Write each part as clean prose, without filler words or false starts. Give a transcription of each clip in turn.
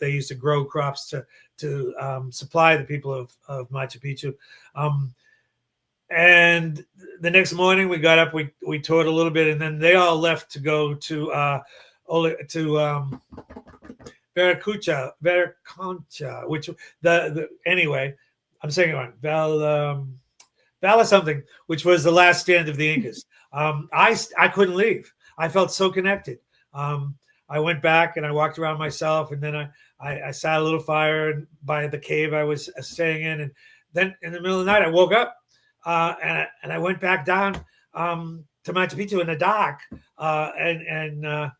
they used to grow crops to supply the people of Machu Picchu. And the next morning we got up, we toured a little bit, and then they all left to go to Veraconcha, which anyway, I'm saying it wrong. Vala something, which was the last stand of the Incas. I couldn't leave. I felt so connected. I went back and I walked around myself, and then I sat a little fire by the cave I was staying in, and then in the middle of the night I woke up and I went back down to Machu Picchu in the dark and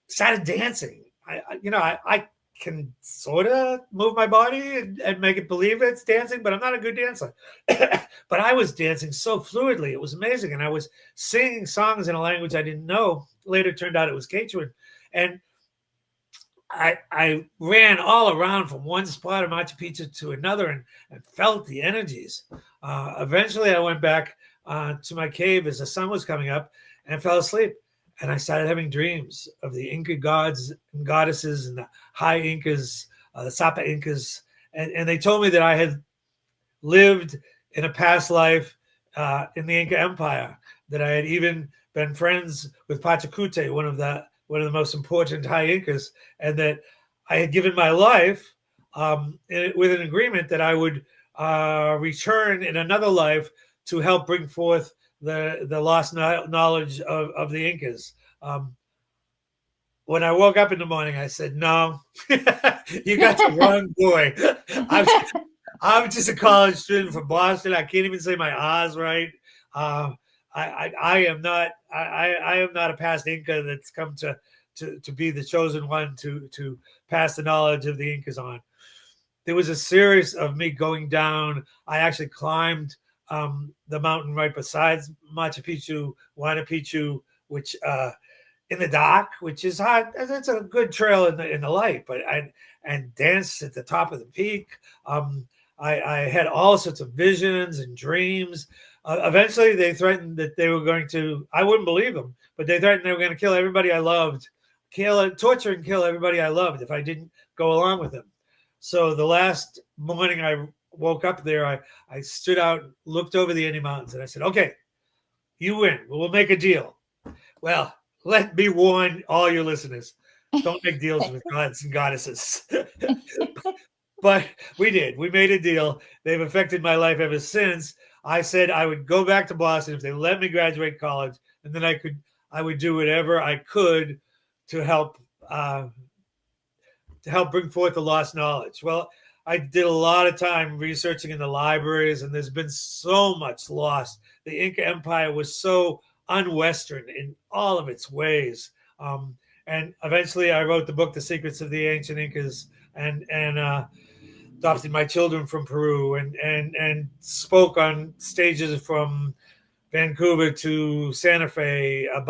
started dancing. I can sort of move my body and make it believe it's dancing, but I'm not a good dancer. But I was dancing so fluidly. It was amazing. And I was singing songs in a language I didn't know. Later turned out it was Quechua. And I ran all around from one spot of Machu Picchu to another and felt the energies. Eventually, I went back to my cave as the sun was coming up and fell asleep. And I started having dreams of the Inca gods and goddesses and the high Incas, the Sapa Incas. And they told me that I had lived in a past life in the Inca Empire, that I had even been friends with Pachacute, one of the most important high Incas, and that I had given my life with an agreement that I would return in another life to help bring forth the lost knowledge of the Incas. When I woke up in the morning, I said, "No, you got the wrong boy. I'm just a college student from Boston. I can't even say my R's right. I am not a past Inca that's come to be the chosen one to pass the knowledge of the Incas on." There was a series of me going down. I actually climbed the mountain right besides Machu Picchu, Huayna Picchu, which in the dark, which is hard. It's a good trail in the light, but and danced at the top of the peak. I had all sorts of visions and dreams. Eventually, they threatened that they were going to. I wouldn't believe them, but they threatened they were going to kill everybody I loved, torture and kill everybody I loved if I didn't go along with them. So the last morning I woke up there, I stood out, looked over the Andes Mountains, and I said, "Okay, you win. We'll make a deal." Well, let me warn all your listeners: don't make deals with gods and goddesses. But we did. We made a deal. They've affected my life ever since. I said I would go back to Boston if they let me graduate college, and then I would do whatever I could to help bring forth the lost knowledge. Well, I did a lot of time researching in the libraries, and there's been so much lost. The Inca Empire was so un-Western in all of its ways. And eventually I wrote the book, The Secrets of the Ancient Incas, and adopted my children from Peru and spoke on stages from Vancouver to Santa Fe about